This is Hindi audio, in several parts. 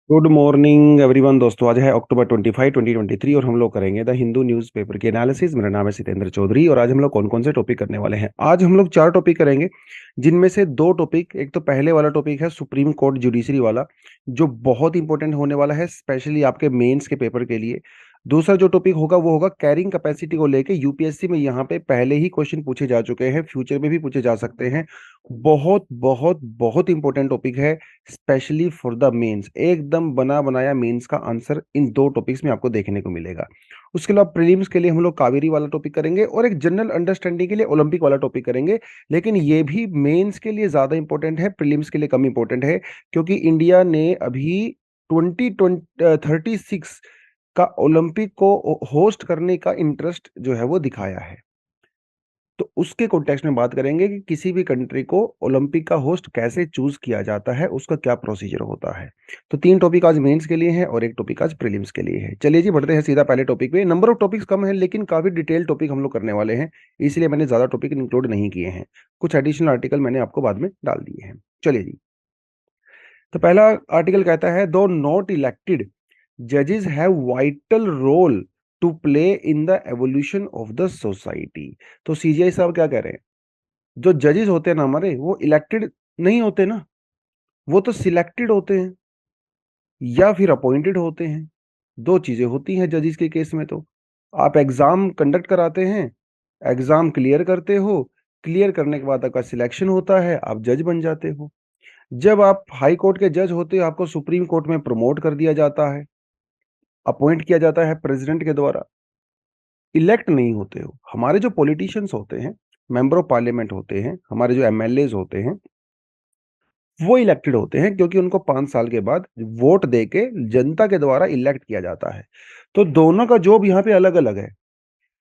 गुड मॉर्निंग एवरीवन दोस्तों। आज है अक्टूबर 25 2023 और हम लोग करेंगे द हिंदू न्यूज़पेपर की एनालिसिस। मेरा नाम है सितेंद्र चौधरी और आज हम लोग कौन कौन से टॉपिक करने वाले हैं। आज हम लोग 4 टॉपिक करेंगे, जिनमें से 2 टॉपिक, एक तो पहले वाला टॉपिक है सुप्रीम कोर्ट जुडिशरी वाला, जो बहुत इंपॉर्टेंट होने वाला है स्पेशली आपके मेंस के पेपर के लिए। दूसरा जो टॉपिक होगा वो होगा कैरिंग कैपेसिटी को लेके। यूपीएससी में यहाँ पे पहले ही क्वेश्चन पूछे जा चुके हैं, फ्यूचर में भी पूछे जा सकते हैं। बहुत बहुत बहुत इंपॉर्टेंट टॉपिक है स्पेशली फॉर द मेंस। एकदम बना बनाया मेंस का आंसर इन 2 टॉपिक्स में आपको देखने को मिलेगा। उसके अलावा प्रीलिम्स के लिए हम लोग कावेरी वाला टॉपिक करेंगे और एक जनरल अंडरस्टैंडिंग के लिए ओलंपिक वाला टॉपिक करेंगे। लेकिन ये भी मेंस के लिए ज्यादा इंपॉर्टेंट है, प्रीलिम्स के लिए कम इंपॉर्टेंट है, क्योंकि इंडिया ने अभी 2036 का ओलंपिक को होस्ट करने का इंटरेस्ट जो है वो दिखाया है। तो उसके कॉन्टेक्स्ट में बात करेंगे कि किसी भी कंट्री को ओलंपिक का होस्ट कैसे चूज किया जाता है, उसका क्या प्रोसीजर होता है। तो 3 टॉपिक आज मेंस के लिए हैं और एक टॉपिक आज प्रीलिम्स के लिए है। चलिए जी, बढ़ते हैं सीधा पहले टॉपिक पे। नंबर ऑफ टॉपिक्स कम है लेकिन काफी डिटेल टॉपिक हम लोग करने वाले हैं, इसलिए मैंने ज्यादा टॉपिक इंक्लूड नहीं किए हैं। कुछ एडिशनल आर्टिकल मैंने आपको बाद में डाल दिए हैं। चलिए जी, तो पहला आर्टिकल कहता है दो नॉट इलेक्टेड जजेस have vital role to play in the evolution of the society. तो सीजीआई साहब क्या कह रहे हैं, जो जजेस होते हैं ना हमारे, वो इलेक्टेड नहीं होते ना, वो तो सिलेक्टेड होते हैं या फिर अपॉइंटेड होते हैं। दो चीजें होती हैं जजेस के केस में। तो आप एग्जाम कंडक्ट कराते हैं, एग्जाम क्लियर करते हो, क्लियर करने के बाद आपका सिलेक्शन होता है, आप जज बन जाते हो। जब आप हाई कोर्ट के जज होते हो, आपको सुप्रीम कोर्ट में प्रमोट कर दिया जाता है, अपॉइंट किया जाता है प्रेसिडेंट के द्वारा। इलेक्ट नहीं होते हो। हमारे जो पॉलिटिशियंस होते हैं, मेंबर ऑफ पार्लियामेंट होते हैं, हमारे जो एमएलए होते हैं, वो इलेक्टेड होते हैं क्योंकि उनको 5 साल के बाद वोट देके जनता के द्वारा इलेक्ट किया जाता है। तो दोनों का जॉब यहाँ पे अलग अलग है।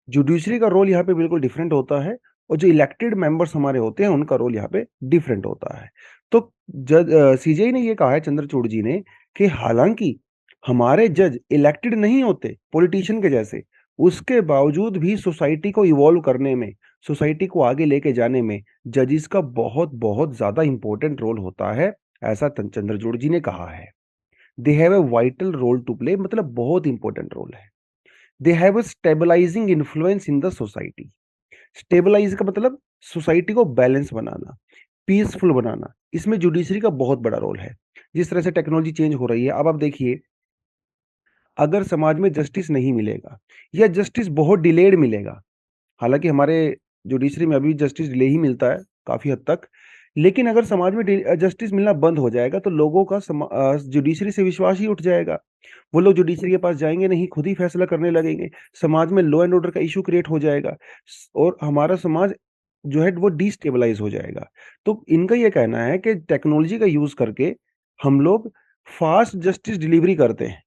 जुडिशरी का रोल यहाँ पे बिल्कुल डिफरेंट होता है और जो इलेक्टेड मेंबर्स हमारे होते हैं उनका रोल यहाँ पे डिफरेंट होता है। तो जज सीजेआई ने ये कहा है, चंद्रचूड़ जी ने, कि हालांकि हमारे जज इलेक्टेड नहीं होते पॉलिटिशियन के जैसे, उसके बावजूद भी सोसाइटी को इवॉल्व करने में, सोसाइटी को आगे लेके जाने में जजेस का बहुत बहुत ज्यादा इंपॉर्टेंट रोल होता है। ऐसा चंद्रचूड़ जी ने कहा है। They have a vital role to play, मतलब बहुत इंपॉर्टेंट रोल है। They have a stabilising influence in the society. Stabilise का मतलब सोसाइटी को बैलेंस बनाना, पीसफुल बनाना। इसमें जुडिशरी का बहुत बड़ा रोल है। जिस तरह से टेक्नोलॉजी चेंज हो रही है, अब आप देखिए, अगर समाज में जस्टिस नहीं मिलेगा या जस्टिस बहुत डिलेड मिलेगा, हालांकि हमारे जुडिशरी में अभी जस्टिस डिले ही मिलता है काफी हद तक, लेकिन अगर समाज में जस्टिस मिलना बंद हो जाएगा तो लोगों का जुडिशरी से विश्वास ही उठ जाएगा। वो लोग जुडिशरी के पास जाएंगे नहीं, खुद ही फैसला करने लगेंगे। समाज में लॉ एंड ऑर्डर का इशू क्रिएट हो जाएगा और हमारा समाज जो है वो डिस्टेबलाइज हो जाएगा। तो इनका ये कहना है कि टेक्नोलॉजी का यूज करके हम लोग फास्ट जस्टिस डिलीवरी करते हैं,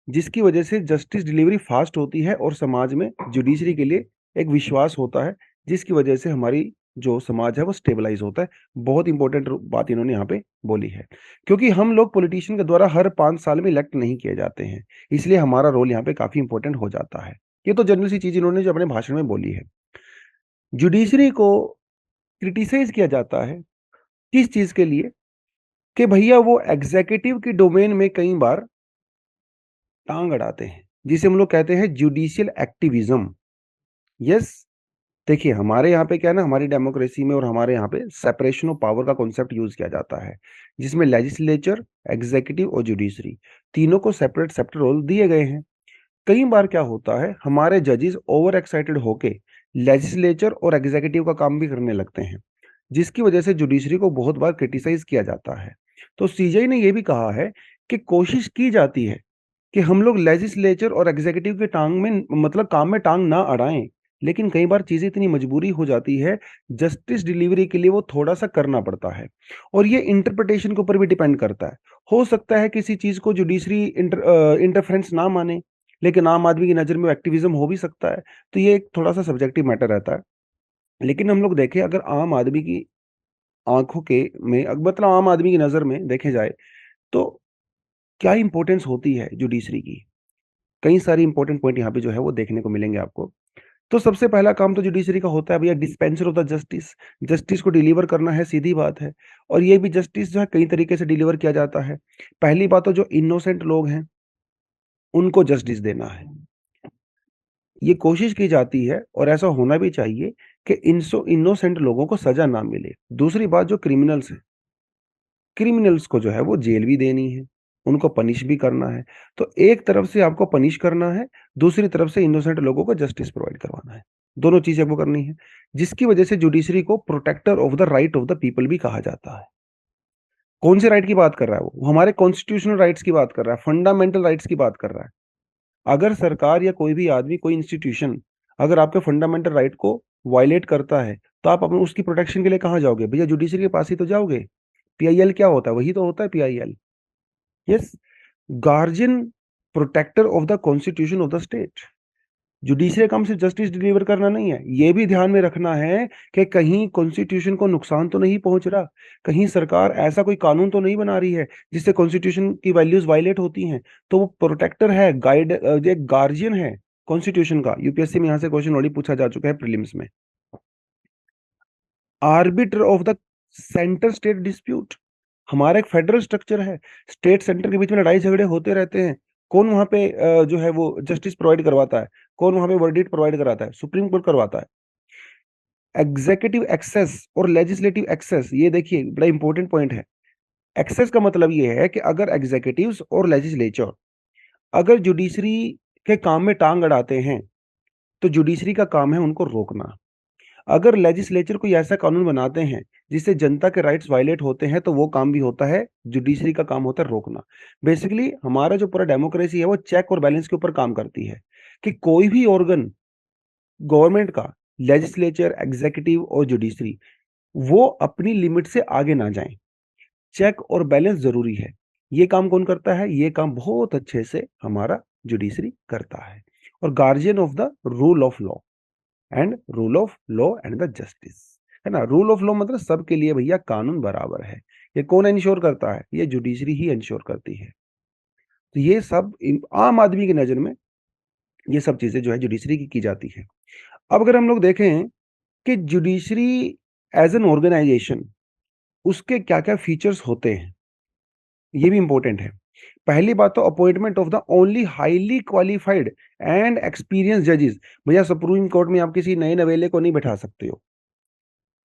जिसकी वजह से जस्टिस डिलीवरी फास्ट होती है और समाज में जुडिशरी के लिए एक विश्वास होता है, जिसकी वजह से हमारी जो समाज है वो स्टेबलाइज होता है। बहुत इंपॉर्टेंट बात इन्होंने यहाँ पे बोली है, क्योंकि हम लोग पॉलिटिशियन के द्वारा हर 5 साल में इलेक्ट नहीं किए जाते हैं, इसलिए हमारा रोल यहाँ पे काफी इंपॉर्टेंट हो जाता है। ये तो जनरल सी चीज इन्होंने जो अपने भाषण में बोली है। जुडिशरी को क्रिटिसाइज किया जाता है किस चीज के लिए, कि भैया वो एग्जीक्यूटिव की डोमेन में कई बार टांग अड़ाते हैं, जिसे हम लोग कहते हैं जुडिशियल एक्टिविज्म। यस, देखिए हमारे यहाँ पे क्या है ना, हमारी डेमोक्रेसी में और हमारे यहाँ पे सेपरेशन ऑफ पावर का कॉन्सेप्ट यूज किया जाता है, जिसमें लेजिस्लेचर, एग्जीक्यूटिव और जुडिशरी तीनों को सेपरेट सेपरेट रोल दिए गए हैं। कई बार क्या होता है, हमारे जजेस ओवर एक्साइटेड होके लेजिस्लेचर और एग्जीक्यूटिव का काम भी करने लगते हैं, जिसकी वजह से जुडिशरी को बहुत बार क्रिटिसाइज किया जाता है। तो सीजीआई ने यह भी कहा है कि कोशिश की जाती है कि हम लोग लेजिस्लेचर और एग्जीक्यूटिव के टांग में, मतलब काम में टांग ना अड़ाएं, लेकिन कई बार चीजें इतनी मजबूरी हो जाती है, जस्टिस डिलीवरी के लिए वो थोड़ा सा करना पड़ता है। और ये इंटरप्रिटेशन के ऊपर भी डिपेंड करता है। हो सकता है किसी चीज को जुडिशरी इंटरफेरेंस ना माने, लेकिन आम आदमी की नजर में एक्टिविज्म हो भी सकता है। तो ये एक थोड़ा सा सब्जेक्टिव मैटर रहता है। लेकिन हम लोग देखें, अगर आम आदमी की आंखों के में, मतलब आम आदमी की नजर में देखे जाए, तो क्या इंपॉर्टेंस होती है जुडिशरी की। कई सारी इंपॉर्टेंट पॉइंट यहाँ पे जो है वो देखने को मिलेंगे आपको। तो सबसे पहला काम तो जुडिशरी का होता है भैया dispenser of the justice. Justice को डिलीवर करना है, सीधी बात है। और ये भी जस्टिस जो है कई तरीके से डिलीवर किया जाता है। पहली बात तो जो इनोसेंट लोग हैं उनको जस्टिस देना है। ये कोशिश की जाती है और ऐसा होना भी चाहिए कि इनोसेंट लोगों को सजा ना मिले। दूसरी बात जो क्रिमिनल्स हैं, क्रिमिनल्स को जो है वो जेल भी देनी है, उनको पनिश भी करना है। तो एक तरफ से आपको पनिश करना है, दूसरी तरफ से इनोसेंट लोगों को जस्टिस प्रोवाइड करवाना है। दोनों चीजें आपको करनी है, जिसकी वजह से जुडिशरी को protector of the right of the people भी कहा जाता है। कौन से राइट की बात कर रहा है वो? हमारे कॉन्स्टिट्यूशनल राइट्स की बात कर रहा है, फंडामेंटल राइट्स की बात कर रहा है। अगर सरकार या कोई भी आदमी, कोई इंस्टीट्यूशन अगर आपके फंडामेंटल राइट को वायलेट करता है, तो आप अपने उसकी प्रोटेक्शन के लिए कहाँ जाओगे भैया? जुडिशरी के पास ही तो जाओगे। पीआईएल क्या होता है? वही तो होता है PIL. Yes, guardian, protector of the constitution of the state. Judiciary काम सिर्फ जस्टिस डिलीवर करना नहीं है, ये भी ध्यान में रखना है कि कहीं कॉन्स्टिट्यूशन को नुकसान तो नहीं पहुंच रहा, कहीं सरकार ऐसा कोई कानून तो नहीं बना रही है जिससे कॉन्स्टिट्यूशन की वैल्यूज वायलेट होती हैं। तो वो प्रोटेक्टर है, गाइड, एक गार्जियन है कॉन्स्टिट्यूशन का। यूपीएससी में यहाँ से क्वेश्चन ऑलरेडी पूछा जा चुका है प्रीलिम्स में। Arbiter of the centre state dispute. हमारा एक फेडरल स्ट्रक्चर है, स्टेट सेंटर के बीच में लड़ाई झगड़े होते रहते हैं। कौन वहां पे जो है वो जस्टिस प्रोवाइड करवाता है? कौन वहां पे वर्डिक्ट प्रोवाइड कराता है? सुप्रीम कोर्ट करवाता है। एग्जीक्यूटिव एक्सेस और लेजिस्लेटिव एक्सेस, ये देखिए बड़ा इंपॉर्टेंट पॉइंट है। एक्सेस का मतलब ये है कि अगर एग्जीक्यूटिव्स और लेजिस्लेचर अगर जुडिशरी के काम में टांग अड़ाते हैं, तो जुडिशरी का काम है उनको रोकना। अगर लेजिस्लेचर कोई ऐसा कानून बनाते हैं जिससे जनता के राइट्स वायलेट होते हैं, तो वो काम भी होता है, जुडिशरी का काम होता है रोकना। बेसिकली हमारा जो पूरा डेमोक्रेसी है वो चेक और बैलेंस के ऊपर काम करती है, कि कोई भी ऑर्गन गवर्नमेंट का, लेजिस्लेचर, एग्जीक्यूटिव और जुडिशरी, वो अपनी लिमिट से आगे ना जाएं। चेक और बैलेंस जरूरी है। ये काम कौन करता है? ये काम बहुत अच्छे से हमारा जुडिशरी करता है। और guardian of the rule of law and rule of law and the justice, है ना। रूल ऑफ लॉ मतलब सबके लिए भैया कानून बराबर है। ये कौन इंश्योर करता है? ये जुडिशरी ही इंश्योर करती है। तो ये सब आम आदमी की नजर में ये सब चीजें जो है जुडिशरी की जाती है। अब अगर हम लोग देखें कि जुडिशरी एज एन ऑर्गेनाइजेशन, उसके क्या क्या फीचर्स होते हैं, ये भी इंपॉर्टेंट है। पहली बात तो appointment of the only highly qualified and experience जजेस। भैया सुप्रीम कोर्ट में आप किसी नए नवेले को नहीं बैठा सकते हो,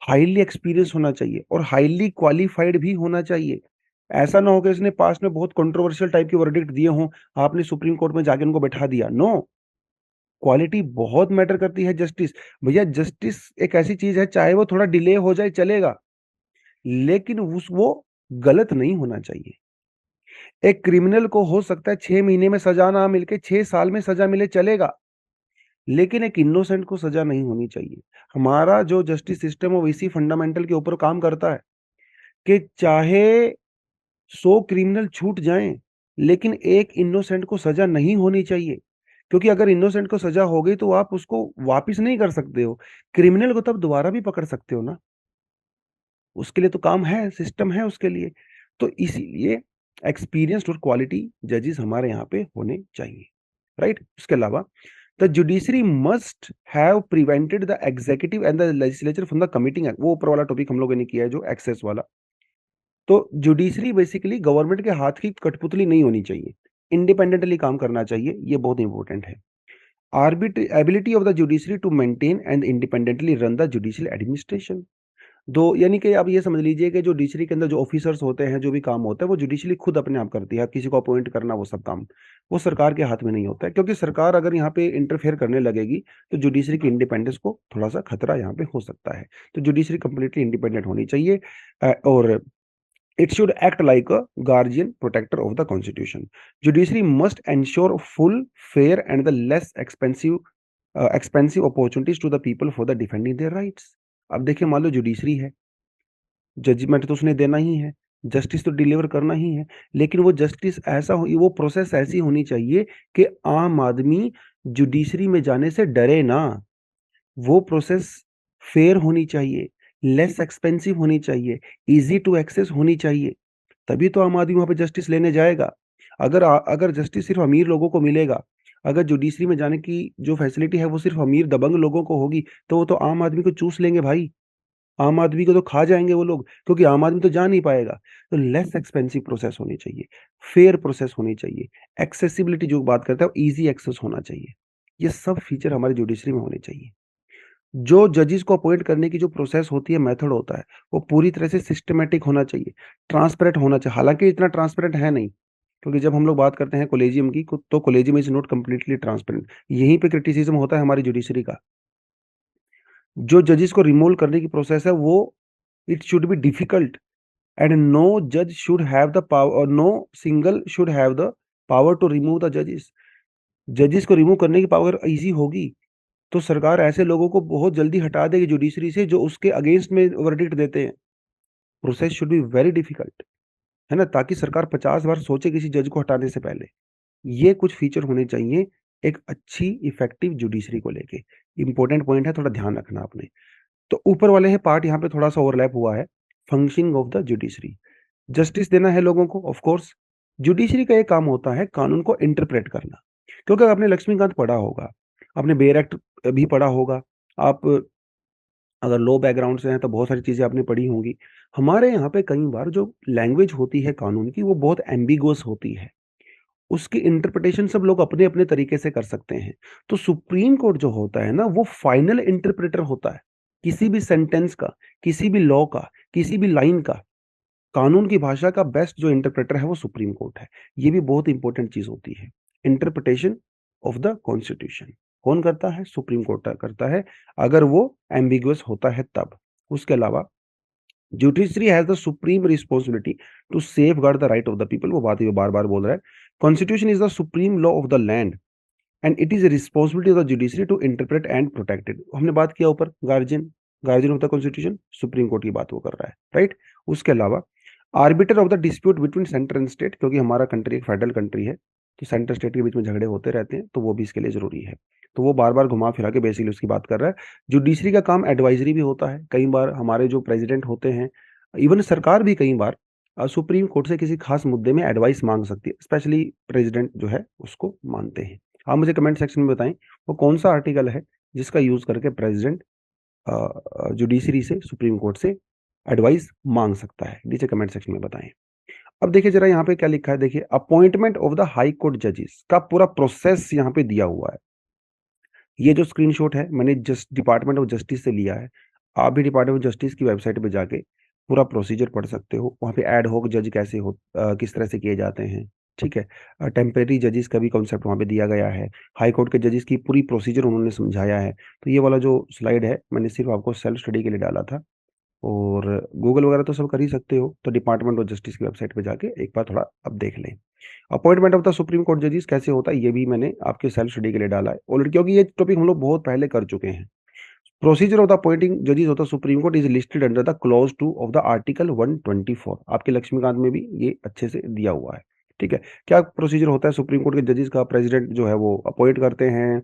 हाईली एक्सपीरियंस होना चाहिए और हाईली क्वालिफाइड भी होना चाहिए। ऐसा ना हो कि इसने पास्ट में बहुत कंट्रोवर्शियल टाइप के वर्डिक्ट दिए हों, आपने सुप्रीम कोर्ट में जाके उनको बैठा दिया। नो, क्वालिटी बहुत मैटर करती है। जस्टिस, भैया जस्टिस एक ऐसी चीज है, चाहे वो थोड़ा डिले हो जाए चलेगा, लेकिन उस वो गलत नहीं होना चाहिए। एक क्रिमिनल को हो सकता है 6 महीने में सजा ना मिलके 6 साल में सजा मिले, चलेगा, लेकिन एक इनोसेंट को सजा नहीं होनी चाहिए। हमारा जो जस्टिस सिस्टम है वो इसी फंडामेंटल के ऊपर काम करता है कि चाहे 100 क्रिमिनल छूट जाएं, लेकिन एक इनोसेंट को सजा नहीं होनी चाहिए। क्योंकि अगर इनोसेंट को सजा हो गई तो आप उसको वापिस नहीं कर सकते हो, क्रिमिनल को तब दोबारा भी पकड़ सकते हो ना। उसके लिए तो काम है, सिस्टम है उसके लिए। तो इसीलिए एक्सपीरियंस्ड और क्वालिटी जजेस हमारे यहाँ पे होने चाहिए, राइट। उसके अलावा the judiciary must have prevented the executive and the legislature from the committing, वो ऊपर वाला टॉपिक हम लोगों ने किया है जो एक्सेस वाला। तो जुडिशरी बेसिकली गवर्नमेंट के हाथ की कठपुतली नहीं होनी चाहिए, इंडिपेंडेंटली काम करना चाहिए, ये बहुत इंपॉर्टेंट है। Ability of the judiciary to maintain and independently run the judicial administration. दो, यानी कि आप ये समझ लीजिए कि जो जुडिशरी के अंदर जो ऑफिसर्स होते हैं, जो भी काम होता है, वो जुडिशरी खुद अपने आप करती है। किसी को अपॉइंट करना, वो सब काम वो सरकार के हाथ में नहीं होता है, क्योंकि सरकार अगर यहाँ पे इंटरफेयर करने लगेगी तो जुडिशरी की इंडिपेंडेंस को थोड़ा सा खतरा यहाँ पे हो सकता है। तो जुडिशरी कंप्लीटली इंडिपेंडेंट होनी चाहिए, और it should act like a guardian protector of the constitution. Judiciary must ensure full, fair and the less expensive opportunities to the people for the defending their rights. अब देखिए, मान लो जुडिशरी है, जजमेंट तो उसने देना ही है, जस्टिस तो डिलीवर करना ही है, लेकिन वो जस्टिस ऐसा हो, वो प्रोसेस ऐसी होनी चाहिए कि आम आदमी जुडिशरी में जाने से डरे ना। वो प्रोसेस फेयर होनी चाहिए, लेस एक्सपेंसिव होनी चाहिए, इजी टू एक्सेस होनी चाहिए, तभी तो आम आदमी वहां पे जस्टिस लेने जाएगा। अगर जस्टिस सिर्फ अमीर लोगों को मिलेगा, अगर जुडिशरी में जाने की जो फैसिलिटी है वो सिर्फ अमीर दबंग लोगों को होगी, तो वो तो आम आदमी को चूस लेंगे भाई। आम आदमी को तो खा जाएँगे वो लोग, क्योंकि आम आदमी तो जा नहीं पाएगा। तो लेस एक्सपेंसिव प्रोसेस होनी चाहिए, फेयर प्रोसेस होनी चाहिए, एक्सेसिबिलिटी जो बात करते हैं वो ईज़ी एक्सेस होना चाहिए। ये सब फीचर हमारी जुडिशरी में होने चाहिए। जो जजेस को अपॉइंट करने की जो प्रोसेस होती है, मेथड होता है, वो पूरी तरह से सिस्टमैटिक होना चाहिए, ट्रांसपेरेंट होना चाहिए। हालाँकि इतना ट्रांसपेरेंट है नहीं, क्योंकि जब हम लोग बात करते हैं कोलेजियम की, तो collegium is not completely transparent. यहीं पे क्रिटिसिज़्म होता है हमारी जुडिशरी का। जो जजेस को रिमूव करने की प्रोसेस है, वो it should be difficult and no जज should have the power, no single should have the power to remove the जजेस। जजेस को रिमूव करने की पावर ईज़ी होगी, तो सरकार ऐसे लोगों को बहुत जल्दी हटा देगी जुडिशरी से जो उसके अगेंस्ट में वर्डिक्ट देते हैं। Process should be very difficult, है ना? ताकि सरकार 50 बार सोचे किसी जज को हटाने से पहले। ये कुछ फीचर होने चाहिए एक अच्छी इफेक्टिव जुडिशरी को लेके। इंपॉर्टेंट पॉइंट है, थोड़ा ध्यान रखना आपने। तो ऊपर वाले है पार्ट यहाँ पे थोड़ा-सा ओवरलैप हुआ है। Functioning of the judiciary. Justice देना है लोगों को, ऑफ कोर्स। जुडिशरी का ये काम होता है कानून को इंटरप्रेट करना। क्योंकि आपने लक्ष्मीकांत पढ़ा होगा, आपने बेयर एक्ट भी पढ़ा होगा, आप अगर लो बैकग्राउंड से हैं तो बहुत सारी चीज़ें आपने पढ़ी होंगी। हमारे यहाँ पे कई बार जो लैंग्वेज होती है कानून की, वो बहुत एम्बिगुअस होती है। उसकी इंटरप्रिटेशन सब लोग अपने-अपने तरीके से कर सकते हैं। तो सुप्रीम कोर्ट जो होता है ना, वो फाइनल इंटरप्रेटर होता है। किसी भी सेंटेंस का, किसी भी लॉ का, किसी भी लाइन का, कानून की भाषा का बेस्ट जो इंटरप्रेटर है वो सुप्रीम कोर्ट है। ये भी बहुत इंपॉर्टेंट चीज़ होती है। इंटरप्रिटेशन ऑफ द कॉन्स्टिट्यूशन कौन करता है? सुप्रीम कोर्ट करता है, अगर वो एम्बिगुअस होता है तब। उसके अलावा judiciary has the supreme responsibility to safeguard the right of the people, वो बात ये बार-बार बोल रहा है। Constitution is the supreme law of the land and it is a responsibility of the judiciary to interpret and protect it. हमने बात किया ऊपर guardian, guardian of the constitution supreme court की बात वो कर रहा है, राइट? उसके अलावा arbiter of the dispute between centre and state, क्योंकि हमारा कंट्री एक फेडरल कंट्री है, तो सेंटर स्टेट के बीच में झगड़े होते रहते हैं, तो वो भी इसके लिए ज़रूरी है। तो वो बार-बार घुमा-फिरा के बेसिकली उसकी बात कर रहा है। जुडिशरी का काम एडवाइज़री भी होता है। कई बार हमारे जो प्रेज़िडेंट होते हैं, इवन सरकार भी कई बार सुप्रीम कोर्ट से किसी खास मुद्दे में एडवाइस माँग सकती है, स्पेशली प्रेज़िडेंट जो है उसको मानते हैं। आप मुझे कमेंट सेक्शन में बताएँ, वो कौन-सा आर्टिकल है जिसका यूज़ करके प्रेज़िडेंट जुडिशरी से, सुप्रीम कोर्ट से एडवाइस माँग सकता है? नीचे कमेंट सेक्शन में बताएँ। अब देखिए ज़रा यहाँ पे क्या लिखा है, देखिए appointment of the high court जजेस का पूरा प्रोसेस यहाँ पे दिया हुआ है। ये जो स्क्रीनशॉट है मैंने जस्ट डिपार्टमेंट ऑफ जस्टिस से लिया है। आप भी डिपार्टमेंट ऑफ जस्टिस की वेबसाइट पे जाके पूरा प्रोसीजर पढ़ सकते हो। वहाँ पे एड हॉक जज कैसे किस तरह से किए जाते हैं, ठीक है? टेम्परेरी जजेस का भी कॉन्सेप्ट वहाँ पे दिया गया है। हाई कोर्ट के जजेस की पूरी प्रोसीजर उन्होंने समझाया है। तो ये वाला जो स्लाइड है मैंने सिर्फ़ आपको सेल्फ स्टडी के लिए डाला था। और गूगल वगैरह तो सब कर ही सकते हो, तो डिपार्टमेंट ऑफ जस्टिस की वेबसाइट पे जाके एक बार थोड़ा अब देख लें। Appointment of the supreme court जजेस कैसे होता है, ये भी मैंने आपके सेल्फ स्टडी के लिए डाला है ऑलरेडी, क्योंकि ये टॉपिक हम लोग बहुत पहले कर चुके हैं। प्रोसीजर ऑफ द अपॉइंटिंग जजेस of the supreme court is listed under the clause 2 of the article 124। आपके लक्ष्मीकांत में भी ये अच्छे से दिया हुआ है, ठीक है? क्या प्रोसीजर होता है सुप्रीम कोर्ट के जजेस का? प्रेसिडेंट जो है वो अपॉइंट करते हैं।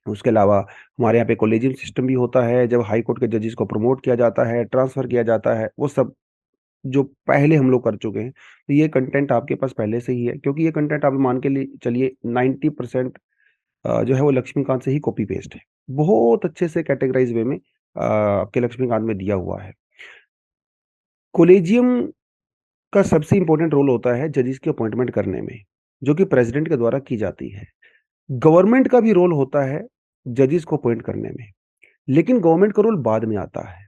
उसके अलावा हमारे यहाँ पे कॉलेजियम सिस्टम भी होता है, जब हाई कोर्ट के जजेस को प्रमोट किया जाता है, ट्रांसफ़र किया जाता है, वो सब जो पहले हम लोग कर चुके हैं। तो ये कंटेंट आपके पास पहले से ही है, क्योंकि ये कंटेंट आप मान के लिए चलिए 90% जो है वो लक्ष्मीकांत से ही कॉपी पेस्ट है। बहुत अच्छे से कैटेगराइज़ वे में आपके लक्ष्मीकांत में दिया हुआ है। कॉलेजियम का सबसे इम्पोर्टेंट रोल होता है जजेस की अपॉइंटमेंट करने में, जो कि प्रेज़िडेंट के द्वारा की जाती है। गवर्नमेंट का भी रोल होता है जजेस को अपॉइंट करने में, लेकिन गवर्नमेंट का रोल बाद में आता है।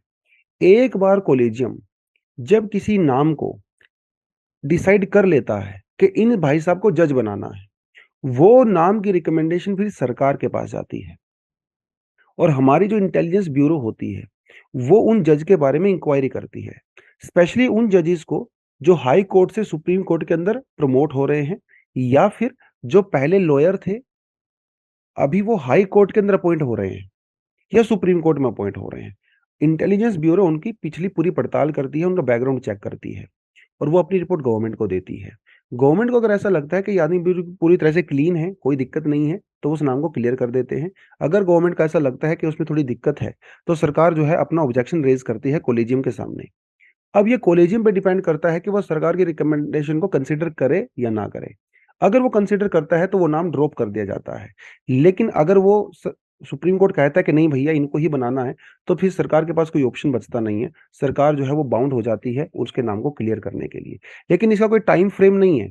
एक बार कॉलेजियम जब किसी नाम को डिसाइड कर लेता है कि इन भाई साहब को जज बनाना है, वो नाम की रिकमेंडेशन फिर सरकार के पास जाती है और हमारी जो इंटेलिजेंस ब्यूरो होती है, वो उन जज के बारे में इंक्वायरी करती है। स्पेशली उन जजेस को जो हाई कोर्ट से सुप्रीम कोर्ट के अंदर प्रमोट हो रहे हैं, या फिर जो पहले लॉयर थे, अभी वो हाई कोर्ट के अंदर अपॉइंट हो रहे हैं या सुप्रीम कोर्ट में अपॉइंट हो रहे हैं। इंटेलिजेंस ब्यूरो उनकी पिछली पूरी पड़ताल करती है, उनका बैकग्राउंड चेक करती है और वो अपनी रिपोर्ट गवर्नमेंट को देती है। गवर्नमेंट को अगर ऐसा लगता है कि ये आदमी पूरी तरह से क्लीन है, कोई दिक्कत नहीं है, तो उस नाम को क्लियर कर देते हैं। अगर गवर्नमेंट को ऐसा लगता है कि उसमें थोड़ी दिक्कत है, तो सरकार जो है अपना ऑब्जेक्शन रेज़ करती है कॉलेजियम के सामने। अब ये कॉलेजियम पे डिपेंड करता है कि वो सरकार की रिकमेंडेशन को कंसीडर करे या ना करे। अगर वो कंसिडर करता है तो वो नाम ड्रॉप कर दिया जाता है। लेकिन अगर वो सुप्रीम कोर्ट कहता है कि नहीं भैया इनको ही बनाना है, तो फिर सरकार के पास कोई ऑप्शन बचता नहीं है। सरकार जो है वो बाउंड हो जाती है उसके नाम को क्लियर करने के लिए। लेकिन इसका कोई टाइम फ्रेम नहीं है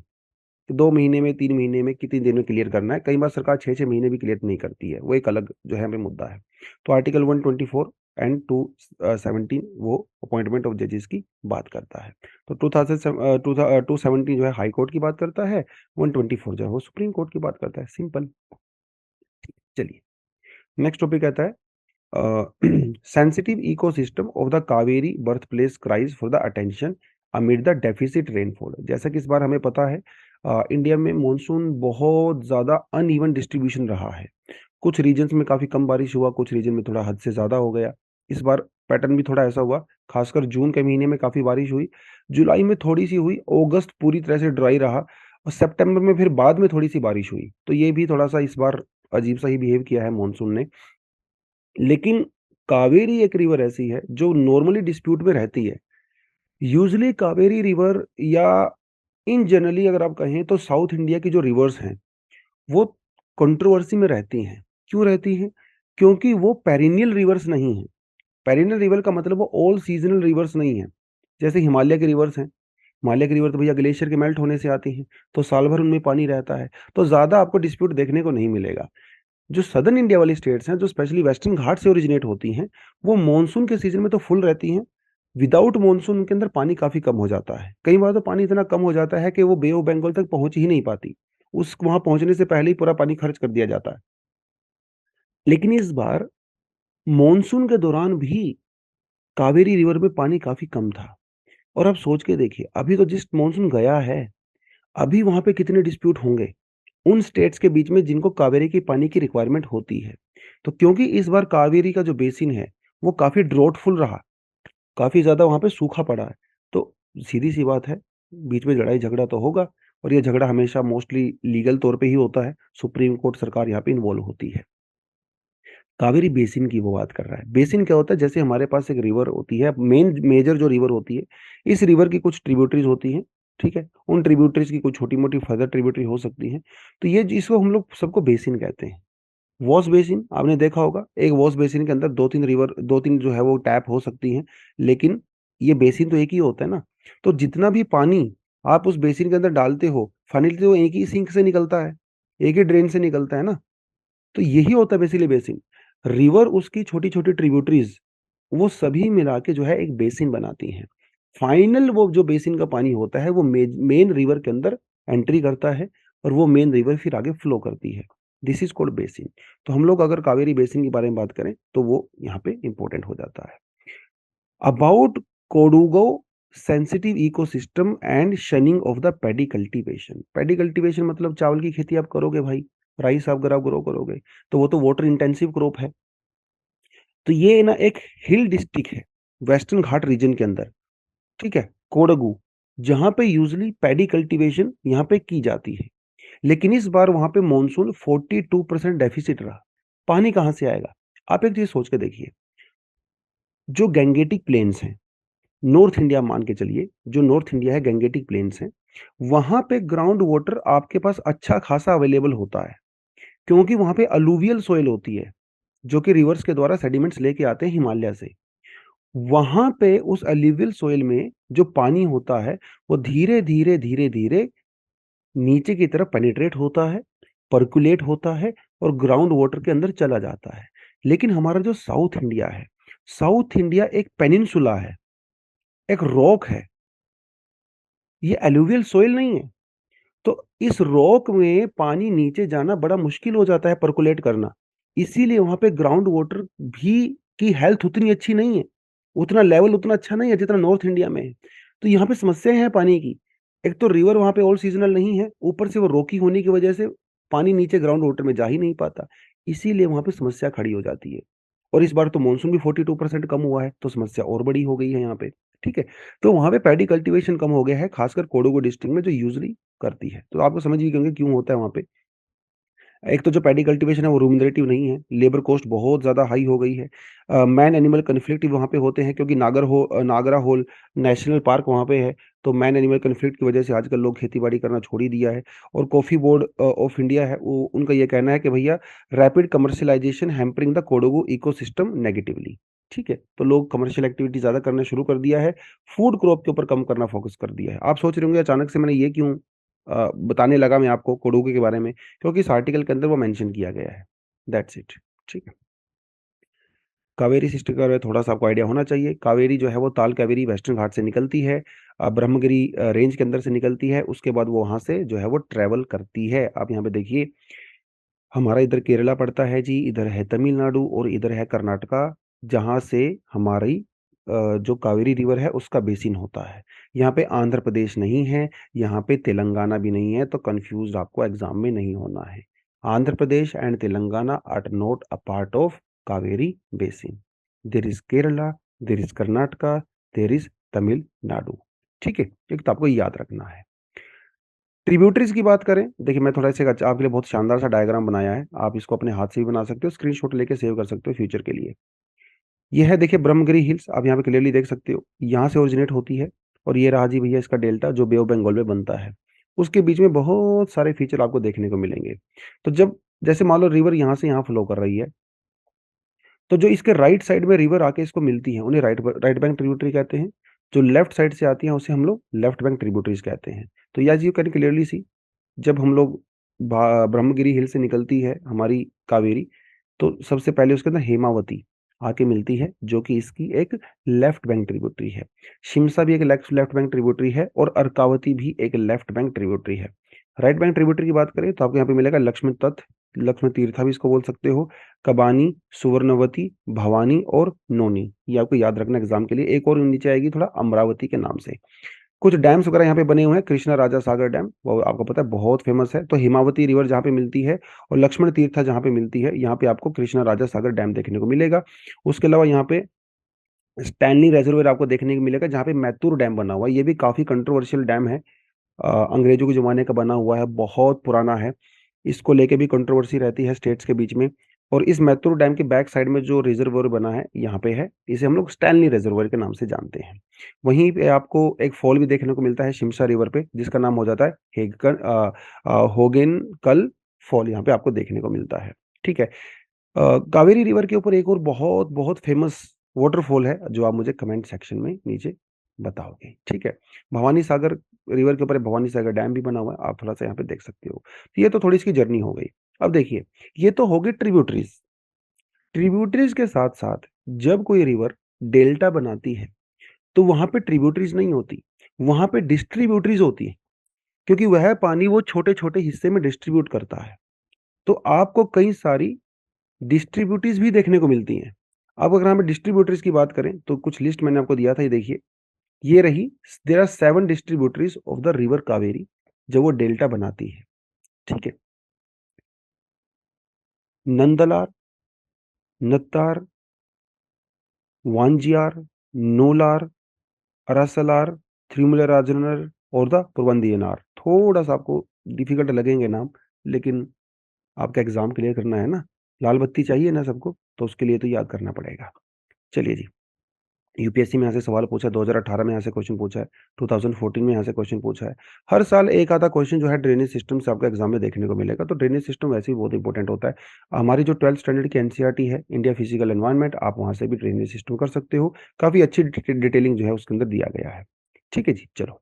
कि 2 महीने में, 3 महीने में, कितनी देर में क्लियर करना है। कई बार सरकार 6-6 महीने भी क्लियर नहीं करती है। वो एक अलग जो है हमें मुद्दा है। तो आर्टिकल 124 एंड 217 वो अपॉइंटमेंट ऑफ जजेस की बात करता है। तो 217 जो है हाई कोर्ट की बात करता है, 124 जो है वो सुप्रीम कोर्ट की बात करता है। सिंपल। चलिए, नेक्स्ट टॉपिक आता है sensitive ecosystem of the Kaveri birthplace cries for the attention amid the deficit rainfall। जैसा कि इस बार हमें पता है इंडिया में मॉनसून बहुत ज़्यादा अनइवन डिस्ट्रीब्यूशन रहा है। कुछ रीजन्स में काफ़ी कम बारिश हुआ, कुछ रीजन में थोड़ा हद से ज़्यादा हो गया। इस बार पैटर्न भी थोड़ा ऐसा हुआ, खासकर जून के महीने में काफ़ी बारिश हुई, जुलाई में थोड़ी सी हुई, अगस्त पूरी तरह से ड्राई रहा और सितंबर में फिर बाद में थोड़ी सी बारिश हुई। तो ये भी थोड़ा सा इस बार अजीब सा ही बिहेव किया है मॉनसून ने। लेकिन कावेरी एक रिवर ऐसी है जो नॉर्मली डिस्प्यूट में रहती है। यूजुअली कावेरी रिवर या इन जनरली अगर आप कहें तो साउथ इंडिया की जो रिवर्स हैं, वो कंट्रोवर्सी में रहती हैं। क्यों रहती हैं? क्योंकि वो पेरिनियल रिवर्स नहीं हैं। पेरिनियल रिवर का मतलब वो ऑल सीज़नल रिवर्स नहीं है। जैसे हिमालय के रिवर्स हैं। हिमालय की रिवर तो भैया ग्लेशियर के मेल्ट होने से आती हैं, तो साल भर उनमें पानी रहता है। तो ज़्यादा आपको डिस्प्यूट देखने को नहीं मिलेगा। जो सदर्न इंडिया वाली स्टेट्स हैं, जो स्पेशली वेस्टर्न घाट से ओरिजिनेट होती हैं, वो मानसून के सीजन में तो फुल रहती हैं। विदाउट मानसून उनके अंदर पानी काफ़ी कम हो जाता है। कई बार तो पानी इतना कम हो जाता है कि वो बे ऑफ बंगाल तक पहुँच ही नहीं पाती। उस वहाँ पहुँचने से पहले ही पूरा पानी खर्च कर दिया जाता है। लेकिन इस बार मानसून के दौरान भी कावेरी रिवर में पानी काफ़ी कम था। और आप सोच के देखिए, अभी तो जिस मानसून गया है, अभी वहाँ पे कितने डिस्प्यूट होंगे उन स्टेट्स के बीच में जिनको कावेरी की पानी की रिक्वायरमेंट होती है। तो क्योंकि इस बार कावेरी का जो बेसिन है, वो काफ़ी ड्रॉटफुल रहा, काफ़ी ज़्यादा वहाँ पे सूखा पड़ा है। तो सीधी-सी बात है, बीच में लड़ाई-झगड़ा तो होगा और ये झगड़ा हमेशा मोस्टली लीगल तौर पे ही होता है। सुप्रीम कोर्ट सरकार यहाँ पे इन्वॉल्व होती है। कावेरी बेसिन की वो बात कर रहा है। बेसिन क्या होता है? जैसे हमारे पास एक रिवर होती है, मेन मेजर जो रिवर होती है, इस रिवर की कुछ ट्रिब्यूटरीज़ होती हैं, ठीक है? उन ट्रिब्यूटरीज़ की कुछ छोटी-मोटी फर्दर ट्रिब्यूटरी हो सकती हैं। तो ये इसको हम लोग सबको बेसिन कहते हैं। वॉश बेसिन आपने देखा होगा, एक वॉश बेसिन के अंदर 2-3 रिवर 2-3 जो है वो टैप हो सकती हैं, लेकिन ये बेसिन तो एक ही होता है ना। तो जितना भी पानी आप उस बेसिन के अंदर डालते हो, फाइनली तो एक ही सिंक से निकलता है, एक ही ड्रेन से निकलता है ना। तो यही होता है बेसिकली बेसिन। रिवर उसकी छोटी-छोटी ट्रिब्यूटरीज़ वो सभी मिला के जो है एक बेसिन बनाती हैं। फाइनल वो जो बेसिन का पानी होता है वो मेन रिवर के अंदर एंट्री करता है और वो मेन रिवर फिर आगे फ्लो करती है। This is called basin. तो हम लोग अगर कावेरी बेसिन के बारे में बात करें तो वो यहाँ पे इम्पोर्टेंट हो जाता है। About Kodagu sensitive ecosystem and shunning of the paddy cultivation. Paddy cultivation मतलब चावल की खेती आप करोगे भाई, राइस आप अगर आप ग्रो करोगे, तो वो तो वाटर इंटेंसिव क्रॉप है। तो ये ना एक हिल डिस्ट्रिक्ट है, वेस्टर्न घाट रीजन के अंदर, ठीक है? कोडागू, जहाँ पे यूजुअली पैडी कल्टीवेशन यहाँ पे की जाती है। लेकिन इस बार वहाँ पे मॉनसून 42% डेफिसिट रहा। पानी कहाँ से आएगा? आप एक चीज़ सोच के देखिए, जो गैंगेटिक प्लेन्स हैं, नॉर्थ इंडिया मान के चलिए, जो नॉर्थ इंडिया है गैंगेटिक प्लेन्स हैं, वहाँ पे ग्राउंड वाटर आपके पास अच्छा खासा अवेलेबल होता है, क्योंकि वहाँ पे अलूवियल सॉइल होती है, जो कि रिवर्स के द्वारा सेडिमेंट्स लेके आते हैं हिमालय से। वहाँ पे उस अलूवियल सॉइल में जो पानी होता है, वो धीरे-धीरे, धीरे-धीरे नीचे की तरफ पेनिट्रेट होता है, पर्कोलेट होता है और ग्राउंड वाटर के अंदर चला जाता है। लेकिन हमारा जो साउथ इंडिया है, साउथ इंडिया एक पेनिनसुला है, एक रॉक है, ये अलूवियल सॉइल नहीं है। तो इस रॉक में पानी नीचे जाना बड़ा मुश्किल हो जाता है पर्कोलेट करना। इसीलिए वहाँ पे ग्राउंड वाटर भी की हेल्थ उतनी अच्छी नहीं है। उतना लेवल उतना अच्छा नहीं है जितना नॉर्थ इंडिया में है। तो यहाँ पे समस्या है पानी की। एक तो रिवर वहाँ पे ऑल सीज़नल नहीं है, ऊपर से वो रॉकी होने की वजह से पानी नीचे ग्राउंड वाटर में जा ही नहीं पाता। इसीलिए वहाँ पे समस्या खड़ी हो जाती है। और इस बार तो मानसून भी 42% कम हुआ है, तो समस्या और बड़ी हो गई है यहाँ पे, ठीक है? तो वहाँ पे पैडी कल्टीवेशन कम हो गया है, खासकर कोडुगु डिस्ट्रिक्ट में जो यूजुअली करती है। तो आपको समझ ही गए होंगे क्यों होता है वहाँ पे। एक तो जो पैडी कल्टीवेशन है वो रूमिनरेटिव नहीं है, लेबर कॉस्ट बहुत ज़्यादा हाई हो गई है। मैन एनिमल कॉन्फ्लिक्ट वहाँ पे होते हैं क्योंकि नागरा होल नेशनल पार्क वहाँ पे है, तो मैन एनिमल कॉन्फ्लिक्ट की वजह से आजकल लोग खेती-बाड़ी करना छोड़ ही दिया है। और कॉफ़ी बोर्ड ऑफ इंडिया है, वो उनका ये कहना है कि भैया rapid commercialisation hampering the Kodagu ecosystem negatively. ठीक है? तो लोग कमर्शियल एक्टिविटी ज़्यादा करना शुरू कर दिया है, फूड क्रॉप के ऊपर कम करना फ़ोकस कर दिया है। आप सोच रहे होंगे अचानक से मैंने ये क्यों बताने लगा मैं आपको कोडोगू के बारे में, क्योंकि इस आर्टिकल के अंदर वो मेंशन किया गया है। That's it. ठीक है। कावेरी सिस्टर के बारे में थोड़ा-सा आपको आइडिया होना चाहिए। कावेरी जो है वो ताल कावेरी वेस्टर्न घाट से निकलती है, ब्रह्मगिरी रेंज के अंदर से निकलती है, उसके बाद वो वहाँ से जो है वो ट्रैवल करती है। आप यहाँ पे देखिए, हमारा इधर केरला पड़ता है जी, इधर है तमिलनाडु और इधर है कर्नाटका, जहाँ से हमारी जो कावेरी रिवर है उसका बेसिन होता है। यहाँ पे आंध्र प्रदेश नहीं है, यहाँ पे तेलंगाना भी नहीं है, तो कन्फ्यूज़्ड आपको एग्ज़ाम में नहीं होना है। Andhra Pradesh and Telangana are not a part of Kaveri basin. There is Kerala, there is Karnataka, there is Tamil Nadu. ठीक है? एक तो आपको याद रखना है। ट्रिब्यूटरीज़ की बात करें, देखिए मैं थोड़ा-सा एक अच्छा आपके लिए बहुत शानदार सा डायग्राम बनाया है। आप इसको अपने हाथ से भी बना सकते हो, स्क्रीनशॉट लेके सेव कर सकते हो फ्यूचर के लिए। ये है देखिए ब्रह्मगिरी हिल्स, आप यहाँ पे क्लियरली देख सकते हो, यहाँ से ओरिजिनेट होती है और ये रहा जी भैया इसका डेल्टा जो बे ऑफ बंगाल में बनता है। उसके बीच में बहुत सारे फीचर आपको देखने को मिलेंगे। तो जब जैसे मान लो रिवर यहाँ से यहाँ फ्लो कर रही है, तो जो इसके राइट साइड में रिवर आके इसको मिलती हैं, उन्हें राइट बैंक ट्रिब्यूटरी कहते हैं। जो लेफ्ट साइड से आती हैं, उसे हम लोग लेफ्ट बैंक ट्रिब्यूटरीज़ कहते हैं। तो याज़ यू कैन क्लियरली सी, जब हम लोग ब्रह्मगिरी हिल से निकलती है हमारी कावेरी, तो सबसे पहले उसके अंदर हेमावती आके मिलती है, जो कि इसकी एक लेफ्ट बैंक ट्रिब्यूटरी है। शिमसा भी एक लेफ्ट लेफ्ट बैंक ट्रिब्यूटरी है और अर्कावती भी एक लेफ्ट बैंक ट्रिब्यूटरी है। राइट बैंक ट्रिब्यूटरी की बात करें तो आपको यहाँ पे मिलेगा लक्ष्मण तट, लक्ष्मण तीर्था भी इसको बोल सकते हो, कबानी, सुवर्णवती, भवानी और नोनी। ये आपको याद रखना एग्जाम के लिए। एक और नीचे आएगी थोड़ा अमरावती के नाम से। कुछ डैम्स वगैरह यहाँ पे बने हुए हैं, कृष्णा राजा सागर डैम, वो आपको पता है बहुत फेमस है। तो हिमावती रिवर जहाँ पे मिलती है और लक्ष्मण तीर्था जहाँ पे मिलती है, यहाँ पे आपको कृष्णा राजा सागर डैम देखने को मिलेगा। उसके अलावा यहाँ पे स्टैनली रिजर्वायर आपको देखने को मिलेगा, जहाँ पे मैत्तूर डैम बना हुआ है। ये भी काफ़ी कंट्रोवर्शियल डैम है। अंग्रेजों के ज़माने का बना हुआ है, बहुत पुराना है। इसको लेके भी कंट्रोवर्सी रहती है स्टेट्स के बीच में। और इस मैत्तूर डैम के बैक साइड में जो रिजर्वायर बना है, यहाँ पे है। इसे हम लोग स्टैनली रिजर्वायर के नाम से जानते हैं। वहीं पे आपको एक फॉल भी देखने को मिलता है शिमशा रिवर पे, जिसका नाम हो जाता है होगेनकल फॉल, यहाँ पे आपको देखने को मिलता है। ठीक है? कावेरी रिवर के ऊपर एक और बहुत बहुत फेमस वाटरफॉल है, जो आप मुझे कमेंट सेक्शन में नीचे बताओगे। ठीक है? भवानी सागर रिवर के ऊपर भवानी सागर डैम भी बना हुआ है, आप थोड़ा-सा यहाँ पे देख सकते हो। तो ये तो थोड़ी इसकी जर्नी हो गई। अब देखिए, ये तो हो गई ट्रिब्यूटरीज़। ट्रिब्यूटरीज़ के साथ-साथ जब कोई रिवर डेल्टा बनाती है, तो वहाँ पे ट्रिब्यूटरीज़ नहीं होती, वहाँ पे डिस्ट्रीब्यूटरीज़ होती हैं, क्योंकि वह पानी वो छोटे-छोटे हिस्से में डिस्ट्रीब्यूट करता है। तो आपको कई सारी डिस्ट्रीब्यूटरीज़ भी देखने को मिलती हैं। अब अगर हम डिस्ट्रीब्यूटरीज़ की बात करें, तो कुछ लिस्ट मैंने आपको दिया था, ये देखिए। ये रही, there are 7 distributaries of the river Kaveri, जब वो डेल्टा बनाती है। ठीक है? नंदलार, नत्तार, वांजियार, नोलार, अरासलार, थिरुमलराजनर और द पुरवंदियनार। थोड़ा-सा आपको डिफ़िकल्ट लगेंगे नाम, लेकिन आपका एग्ज़ाम क्लियर करना है ना, लाल बत्ती चाहिए ना सबको, तो उसके लिए तो याद करना पड़ेगा। चलिए जी। यूपीएससी में यहाँ से सवाल पूछा है, 2018 में यहाँ से क्वेश्चन पूछा है, 2014 में यहाँ से क्वेश्चन पूछा है। हर साल एक आधा क्वेश्चन जो है ड्रेनेज सिस्टम से आपको एग्जाम में देखने को मिलेगा, तो ड्रेनेज सिस्टम वैसे ही बहुत इंपॉर्टेंट होता है। हमारी जो 12th स्टैंडर्ड की एनसीईआरटी है, इंडिया फिजिकल एनवायरनमेंट, आप वहाँ से भी ड्रेनेज सिस्टम कर सकते हो। काफ़ी अच्छी डिटेलिंग जो है उसके अंदर दिया गया है। ठीक है जी, चलो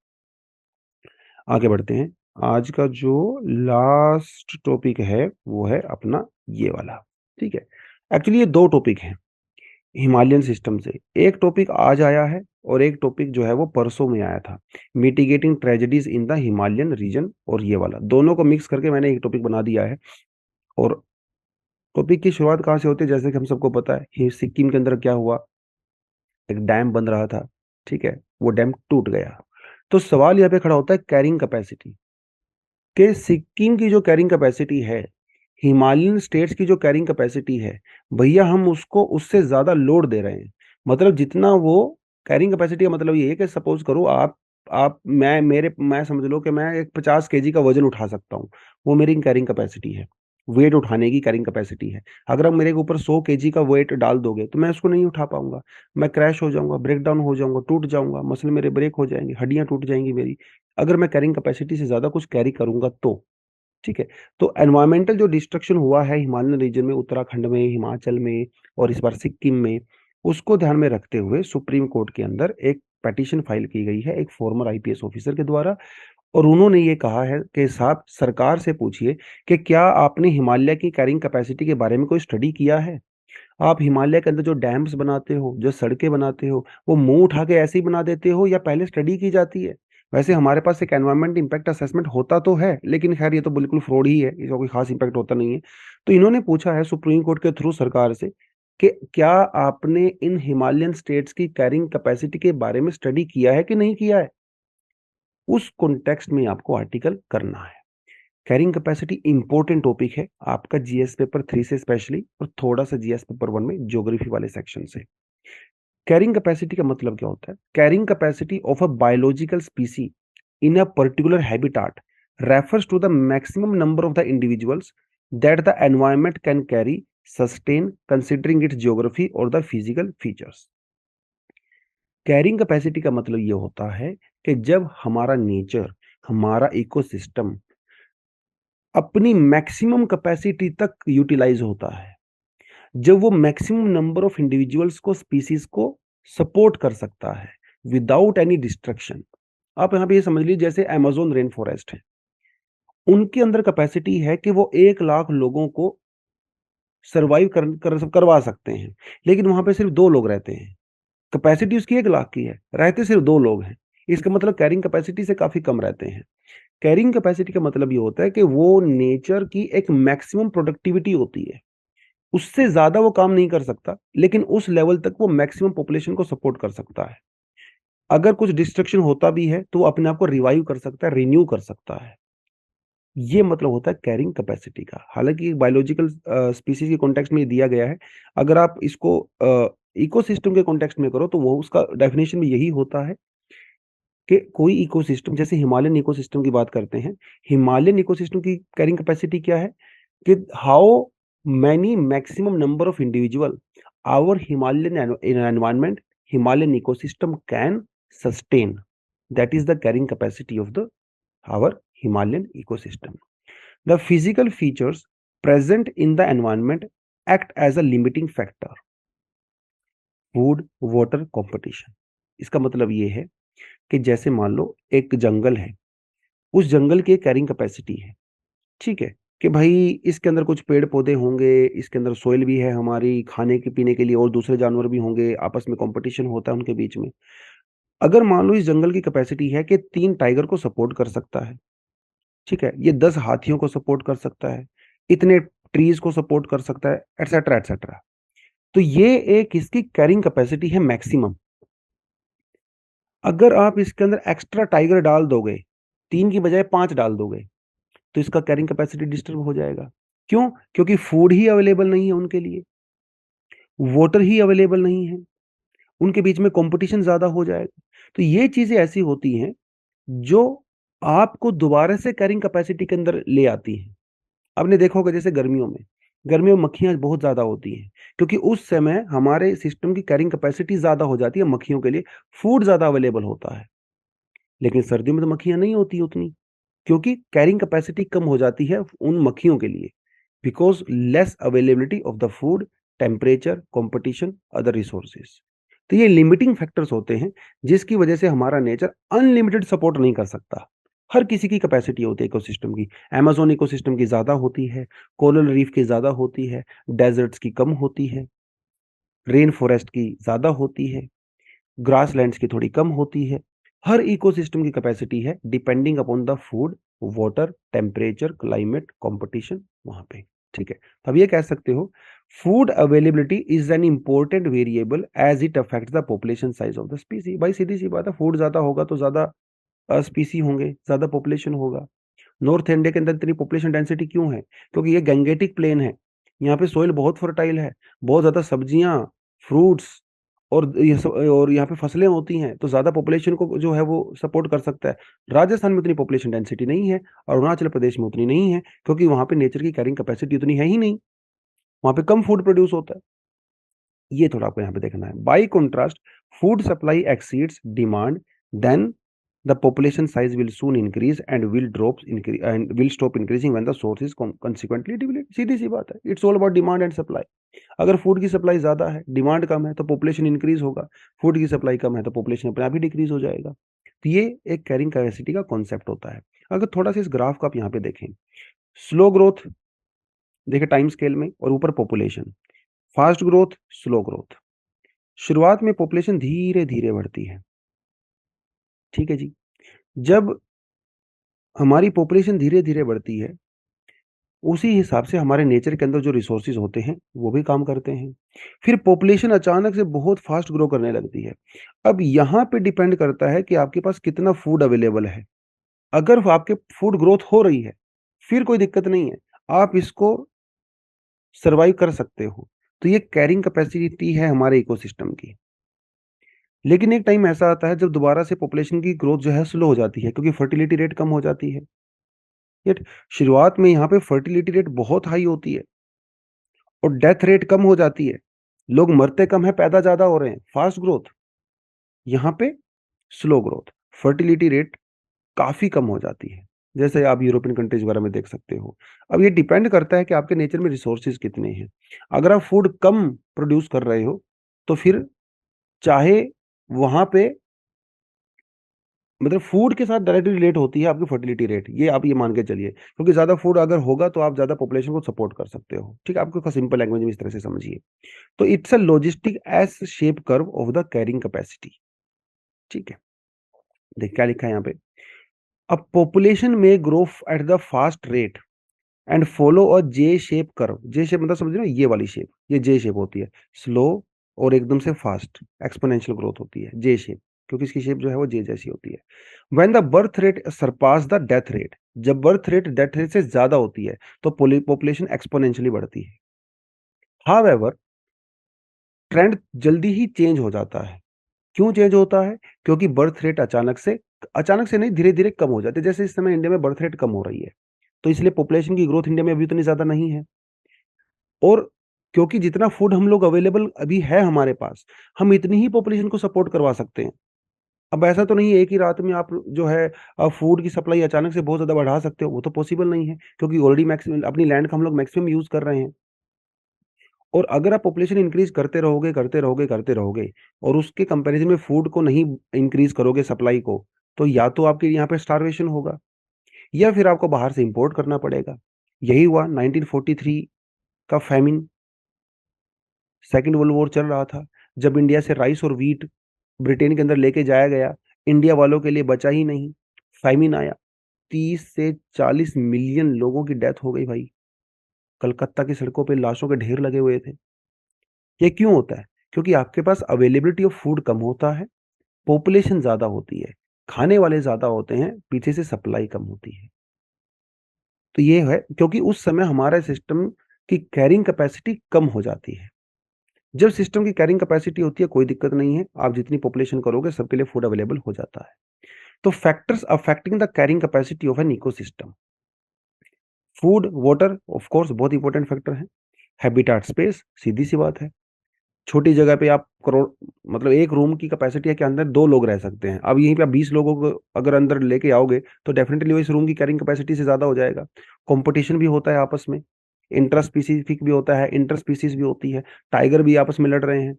आगे बढ़ते हैं। आज का जो लास्ट टॉपिक है, वो है अपना ये वाला। ठीक है? एक्चुअली ये 2 टॉपिक हैं। हिमालयन सिस्टम से। एक टॉपिक आज आया है और एक टॉपिक जो है वो परसों में आया था। Mitigating tragedies in the Himalayan region, और ये वाला। दोनों को मिक्स करके मैंने एक टॉपिक बना दिया है। और टॉपिक की शुरुआत कहाँ से होती है, जैसे कि हम सबको पता है कि सिक्किम के अंदर क्या हुआ, एक डैम बन रहा था, ठीक है? वो डैम टूट गया। तो सवाल यहाँ पे खड़ा होता है कैरिंग कैपेसिटी, कि सिक्किम की जो कैरिंग कैपेसिटी है, हिमालयन स्टेट्स की जो कैरिंग कैपेसिटी है, भैया हम उसको उससे ज़्यादा लोड दे रहे हैं। मतलब जितना वो कैरिंग कैपेसिटी का मतलब ये है कि सपोज़ करो आप मैं समझ लो कि मैं एक 50 केजी का वज़न उठा सकता हूँ, वो मेरी कैरिंग कैपेसिटी है। वेट उठाने की कैरिंग कैपेसिटी है। अगर आप मेरे ऊपर 100 केजी का वेट डाल दोगे तो मैं उसको नहीं उठा पाऊंगा, मैं क्रैश हो जाऊंगा, ब्रेक डाउन हो जाऊंगा, टूट जाऊंगा, मसल मेरे ब्रेक हो जाएंगे, हड्डियां टूट जाएंगी मेरी, अगर मैं कैरिंग कैपेसिटी से ज्यादा कुछ कैरी करूंगा तो। ठीक है। तो एनवायरमेंटल जो डिस्ट्रक्शन हुआ है हिमालयन रीजन में, उत्तराखंड में, हिमाचल में और इस बार सिक्किम में, उसको ध्यान में रखते हुए सुप्रीम कोर्ट के अंदर एक पिटीशन फाइल की गई है एक फॉर्मर आईपीएस ऑफिसर के द्वारा। और उन्होंने ये कहा है कि साहब सरकार से पूछिए कि क्या आपने हिमालय की कैरिंग कैपेसिटी के बारे में कोई स्टडी किया है। आप हिमालय के अंदर जो डैम्स बनाते हो, जो सड़कें बनाते हो, वो मुंह उठा के ऐसे ही बना देते हो या पहले स्टडी की जाती है। वैसे हमारे पास एक एनवायरमेंट इम्पैक्ट असेसमेंट होता तो है, लेकिन खैर ये तो बिल्कुल फ्रॉड ही है, इसका कोई खास इम्पैक्ट होता नहीं है। तो इन्होंने पूछा है सुप्रीम कोर्ट के थ्रू सरकार से कि क्या आपने इन हिमालयन स्टेट्स की कैरिंग कैपेसिटी के बारे में स्टडी किया है कि नहीं किया है। उस कॉन्टेक्स्ट में आपको आर्टिकल करना है। कैरिंग कैपेसिटी इंपॉर्टेंट टॉपिक है आपका जीएस पेपर 3 से स्पेशली, और थोड़ा सा जीएस पेपर 1 में ज्योग्राफी वाले सेक्शन से। कैरिंग कैपेसिटी का मतलब क्या होता है। Carrying capacity of a biological स्पीसी in a particular habitat refers to the maximum number of the individuals that the environment can carry sustain considering its geography or the physical features। Carrying capacity का मतलब ये होता है कि जब हमारा नेचर, हमारा इकोसिस्टम अपनी मैक्सिमम कैपेसिटी तक यूटिलाइज होता है, जब वो मैक्सिमम नंबर ऑफ इंडिविजुअल्स को, स्पीसीज को सपोर्ट कर सकता है विदाउट एनी डिस्ट्रक्शन। आप यहाँ पे ये समझ लीजिए जैसे अमेज़न रेन फॉरेस्ट है, उनके अंदर कैपेसिटी है कि वो 1 लाख लोगों को सर्वाइव करवा सकते हैं, लेकिन वहां पे सिर्फ 2 लोग रहते हैं। कैपेसिटी उसकी 1 लाख की है, रहते सिर्फ 2 लोग हैं। इसका मतलब कैरिंग कैपेसिटी से काफी कम रहते हैं। कैरिंग कैपेसिटी का मतलब ये होता है कि वो नेचर की एक मैक्सिमम प्रोडक्टिविटी होती है, उससे ज्यादा वो काम नहीं कर सकता, लेकिन उस लेवल तक वो मैक्सिमम पॉपुलेशन को सपोर्ट कर सकता है। अगर कुछ डिस्ट्रक्शन होता भी है तो वो अपने आप को रिवाइव कर सकता है, रिन्यू कर सकता है। ये मतलब होता है कैरिंग कैपेसिटी का। हालांकि बायोलॉजिकल स्पीसीज के कॉन्टेक्स्ट में ये दिया गया है, अगर आप इसको इकोसिस्टम के कॉन्टेक्स्ट में करो तो वो उसका डेफिनेशन भी यही होता है कि कोई इकोसिस्टम, जैसे हिमालयन इकोसिस्टम की बात करते हैं, हिमालयन इकोसिस्टम की कैरिंग कैपेसिटी क्या है कि how many maximum number of individual our Himalayan environment, Himalayan ecosystem can sustain, that is the carrying capacity of the our Himalayan ecosystem। The physical features present in the environment act as a limiting factor। Food, water, competition। इसका मतलब ये है कि जैसे मान लो एक जंगल है, उस जंगल की कैरिंग कैपेसिटी है, ठीक है, कि भाई इसके अंदर कुछ पेड़ पौधे होंगे, इसके अंदर सोइल भी है हमारी खाने के पीने के लिए, और दूसरे जानवर भी होंगे, आपस में कंपटीशन होता है उनके बीच में। अगर मान लो इस जंगल की कैपेसिटी है कि 3 टाइगर को सपोर्ट कर सकता है, ठीक है, ये 10 हाथियों को सपोर्ट कर सकता है, इतने ट्रीज को सपोर्ट कर सकता है, एटसेट्रा एटसेट्रा। तो ये एक इसकी कैरिंग कैपेसिटी है मैक्सिमम। अगर आप इसके अंदर एक्स्ट्रा टाइगर डाल दोगे, 3 की बजाय 5 डाल दोगे, तो इसका कैरिंग कैपेसिटी डिस्टर्ब हो जाएगा। क्यों? क्योंकि फूड ही अवेलेबल नहीं है उनके लिए, वाटर ही अवेलेबल नहीं है, उनके बीच में कंपटीशन ज्यादा हो जाएगा। तो ये चीजें ऐसी होती हैं जो आपको दोबारा से कैरिंग कैपेसिटी के अंदर ले आती हैं। आपने देखा होगा जैसे गर्मियों में मक्खियां बहुत ज्यादा होती हैं, क्योंकि उस समय हमारे सिस्टम की कैरिंग कैपेसिटी ज्यादा हो जाती है मक्खियों के लिए, फूड ज्यादा अवेलेबल होता है। लेकिन सर्दियों में तो मक्खियां नहीं होती उतनी, क्योंकि कैरिंग कैपेसिटी कम हो जाती है उन मक्खियों के लिए, because less availability of the food, temperature, competition, other resources. तो ये लिमिटिंग फैक्टर्स होते हैं जिसकी वजह से हमारा नेचर अनलिमिटेड सपोर्ट नहीं कर सकता। हर किसी की कैपेसिटी होती है इकोसिस्टम की। अमेज़न इकोसिस्टम की ज्यादा होती है, कोरल रीफ की ज्यादा होती है, डेजर्ट्स की कम होती है, रेन फॉरेस्ट की ज्यादा होती है, ग्रासलैंड्स की थोड़ी कम होती है। हर इकोसिस्टम की कैपेसिटी है depending upon the food, water, temperature, climate, competition वहां पे। ठीक है, तो अब ये कह सकते हो food availability is an important variable as it affects the population size of the species. भाई सीधी सी बात है, फूड ज्यादा होगा तो ज्यादा स्पीसी होंगे, ज्यादा पॉपुलेशन होगा। नॉर्थ इंडिया के अंदर इतनी पॉपुलेशन डेंसिटी क्यों है? क्योंकि ये गैंगेटिक प्लेन है, यहाँ पे सोइल बहुत फर्टाइल है, बहुत ज्यादा सब्जियां, फ्रूट्स और यहाँ पे फसलें होती हैं, तो ज़्यादा पॉपुलेशन को जो है वो सपोर्ट कर सकता है। राजस्थान में उतनी पॉपुलेशन डेंसिटी नहीं है और अरुणाचल प्रदेश में उतनी नहीं है, क्योंकि वहाँ पे नेचर की कैरिंग कैपेसिटी उतनी है ही नहीं, वहाँ पे कम फूड प्रोड्यूस होता है। ये थोड़ा आपको यहाँ पे देखना है। By contrast, food supply exceeds demand, then the population size will soon increase and will stop increasing when the source is consequently depleted। सीधी सी बात है, it's all about demand and supply. अगर फूड की सप्लाई ज्यादा है, डिमांड कम है, तो पॉपुलेशन इंक्रीज होगा। फूड की सप्लाई कम है तो पॉपुलेशन अपने आप ही डिक्रीज हो जाएगा। तो ये एक कैरिंग कैपेसिटी का कॉन्सेप्ट होता है। अगर थोड़ा सा इस ग्राफ को आप यहाँ पे देखें, स्लो ग्रोथ देखिए टाइम स्केल में, और ऊपर population, fast growth, slow growth. शुरुआत में पॉपुलेशन धीरे धीरे बढ़ती है, ठीक है जी। जब हमारी पॉपुलेशन धीरे धीरे बढ़ती है, उसी हिसाब से हमारे नेचर के अंदर जो रिसोर्सेज होते हैं वो भी काम करते हैं। फिर पॉपुलेशन अचानक से बहुत फास्ट ग्रो करने लगती है। अब यहाँ पे डिपेंड करता है कि आपके पास कितना फूड अवेलेबल है। अगर आपके फूड ग्रोथ हो रही है, फिर कोई दिक्कत नहीं है, आप इसको सर्वाइव कर सकते हो। तो ये कैरिंग कैपेसिटी है हमारे इकोसिस्टम की। लेकिन एक टाइम ऐसा आता है जब दोबारा से पॉपुलेशन की ग्रोथ जो है स्लो हो जाती है, क्योंकि फर्टिलिटी रेट कम हो जाती है। यट शुरुआत में यहाँ पे फर्टिलिटी रेट बहुत हाई होती है और डेथ रेट कम हो जाती है। लोग मरते कम है, पैदा ज्यादा हो रहे हैं। फास्ट ग्रोथ, यहाँ पे स्लो ग्रोथ, फर्टिलिटी रेट काफी कम हो जाती है, जैसे आप यूरोपियन कंट्रीज वगैरह में देख सकते हो। अब ये डिपेंड करता है कि आपके नेचर में रिसोर्सेज कितने हैं। अगर आप फूड कम प्रोड्यूस कर रहे हो, तो फिर चाहे वहां पे मतलब फूड के साथ डायरेक्टली रिलेट होती है आपकी फर्टिलिटी रेट, ये आप ये मान के चलिए, क्योंकि ज्यादा फूड अगर होगा तो आप ज्यादा पॉपुलेशन को सपोर्ट कर सकते हो। ठीक है, आपको सिंपल लैंग्वेज में इस तरह से समझिए। तो it's a logistic S shape curve of the carrying capacity. ठीक है, देख क्या लिखा है यहाँ पे। अब पॉपुलेशन में grow at the fast rate and follow a J shape curve. J shape मतलब समझ रहे हो, ये वाली शेप, ये जे शेप होती है। स्लो और एकदम से फास्ट एक्सपोनेंशियल ग्रोथ होती है जे शेप, क्योंकि इसकी शेप जो है वो जे जैसी होती है। When the birth rate surpass the death rate, जब बर्थ रेट डेथ रेट से ज्यादा होती है तो पॉपुलेशन एक्सपोनेंशियली बढ़ती है। हाउएवर, ट्रेंड जल्दी ही चेंज हो जाता है। क्यों चेंज होता है? क्योंकि बर्थ रेट अचानक से नहीं, धीरे धीरे कम हो जाते हैं। जैसे इस समय इंडिया में बर्थ रेट कम हो रही है, तो इसलिए पॉपुलेशन की ग्रोथ इंडिया में अभी उतनी ज्यादा नहीं है। और क्योंकि जितना फूड हम लोग अवेलेबल अभी है हमारे पास, हम इतनी ही पॉपुलेशन को सपोर्ट करवा सकते हैं। अब ऐसा तो नहीं है एक ही रात में आप जो है फूड की सप्लाई अचानक से बहुत ज्यादा बढ़ा सकते हो, वो तो पॉसिबल नहीं है, क्योंकि ऑलरेडी मैक्सिमम अपनी लैंड का हम लोग मैक्सिमम यूज कर रहे हैं। और अगर आप पॉपुलेशन इंक्रीज करते रहोगे करते रहोगे करते रहोगे, और उसके कंपैरिजन में फूड को नहीं इंक्रीज करोगे सप्लाई को, तो या तो आपके यहाँ पे स्टारवेशन होगा, या फिर आपको बाहर से इंपोर्ट करना पड़ेगा। यही हुआ 1943 का फैमिन, सेकेंड वर्ल्ड वॉर चल रहा था, जब इंडिया से राइस और वीट ब्रिटेन के अंदर लेके जाया गया, इंडिया वालों के लिए बचा ही नहीं, फैमिन आया। 30 से 40 मिलियन लोगों की डेथ हो गई भाई। कलकत्ता की सड़कों पे लाशों के ढेर लगे हुए थे। ये क्यों होता है? क्योंकि आपके पास अवेलेबिलिटी ऑफ फूड कम होता है, पॉपुलेशन ज्यादा होती है, खाने वाले ज्यादा होते हैं, पीछे से सप्लाई कम होती है। तो ये है क्योंकि उस समय हमारे सिस्टम की कैरिंग कैपेसिटी कम हो जाती है। जब सिस्टम की कैरिंग कैपेसिटी होती है, कोई दिक्कत नहीं है, आप जितनी पॉपुलेशन करोगे सबके लिए फूड अवेलेबल हो जाता है। तो factors affecting the carrying capacity of an ecosystem, food, water of course बहुत इंपॉर्टेंट फैक्टर है। हैबिटाट स्पेस, सीधी सी बात है। छोटी जगह पे आप करोड़ मतलब एक रूम की कैपेसिटी के अंदर 2 लोग रह सकते हैं। अब यहीं पे आप 20 लोगों को अगर अंदर लेके आओगे, तो डेफिनेटली वो इस रूम की कैरिंग कैपेसिटी से ज्यादा हो जाएगा। कंपटीशन भी होता है आपस में, इंटर स्पीसिफिक भी होता है, इंटर स्पीसीज भी होती है। टाइगर भी आपस में लड़ रहे हैं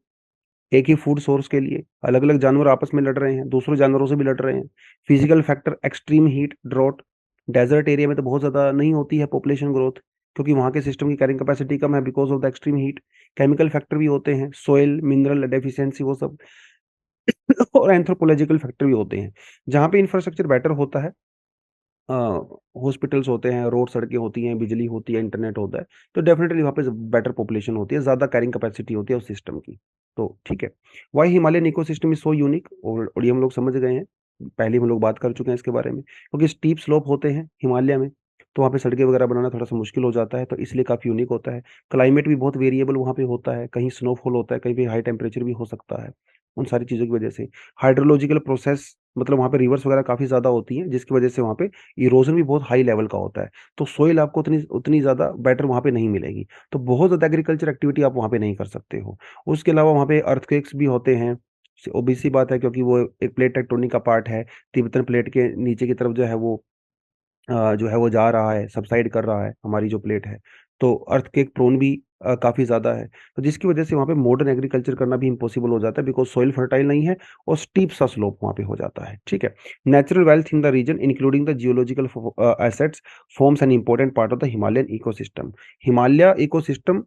एक ही फूड सोर्स के लिए, अलग अलग जानवर आपस में लड़ रहे हैं, दूसरे जानवरों से भी लड़ रहे हैं। Physical factor, extreme heat, drought, desert area में तो बहुत ज्यादा नहीं होती है पॉपुलेशन ग्रोथ, क्योंकि वहां के सिस्टम की कैरिंग कैपेसिटी कम है because of the extreme heat. Chemical factor भी होते हैं, सोयल मिनरल डेफिशिएंसी वो सब। और एंथ्रोपोलॉजिकल फैक्टर भी होते हैं। जहाँ पे इंफ्रास्ट्रक्चर बेटर होता है, हॉस्पिटल्स होते हैं, रोड सड़कें होती हैं, बिजली होती है, इंटरनेट होता है, तो डेफिनेटली वहाँ पे बेटर पॉपुलेशन होती है, ज़्यादा कैरिंग कैपेसिटी होती है उस सिस्टम की। तो ठीक है, why Himalayan ecosystem is so unique, और ये हम लोग समझ गए हैं, पहले हम लोग बात कर चुके हैं इसके बारे में, क्योंकि स्टीप स्लोप होते हैं हिमालय में, तो वहाँ पे सड़कें वगैरह बनाना थोड़ा-सा मुश्किल हो जाता है, तो इसलिए काफ़ी यूनिक होता है। क्लाइमेट भी बहुत वेरिएबल वहाँ पे होता है, कहीं स्नोफॉल होता है, कहीं पे हाई टेम्परेचर भी हो सकता है, उन सारी चीज़ों की वजह से। हाइड्रोलॉजिकल प्रोसेस मतलब वहाँ पे रिवर्स वगैरह काफ़ी ज़्यादा होती हैं, जिसकी वजह से वहाँ पे इरोज़न भी बहुत हाई लेवल का होता है। तो सोइल आपको उतनी उतनी ज़्यादा बेटर वहाँ पे नहीं मिलेगी। तो बहुत ज़्यादा एग्रीकल्चर एक्टिविटी आप वहाँ पे नहीं कर सकते हो। उसके अलावा वहाँ पे अर्थक्वेक्स भी होते हैं, ऑब्वियस सी बात है क्योंकि वो एक प्लेट टेक्टोनिक का पार्ट है। तिब्बतन प्लेट के नीचे की तरफ जो है वो जो है वो जा रहा है, सबसाइड कर रहा है हमारी जो प्लेट है। तो अर्थक्वेक प्रोन भी काफ़ी ज़्यादा है। तो जिसकी वजह से वहाँ पे मॉडर्न एग्रीकल्चर करना भी इम्पॉसिबल हो जाता है बिकॉज़ सॉइल फर्टाइल नहीं है और स्टीप सा स्लोप वहाँ पे हो जाता है, ठीक है? Natural wealth in the region including the geological assets forms an important part of the Himalayan ecosystem. Himalaya ecosystem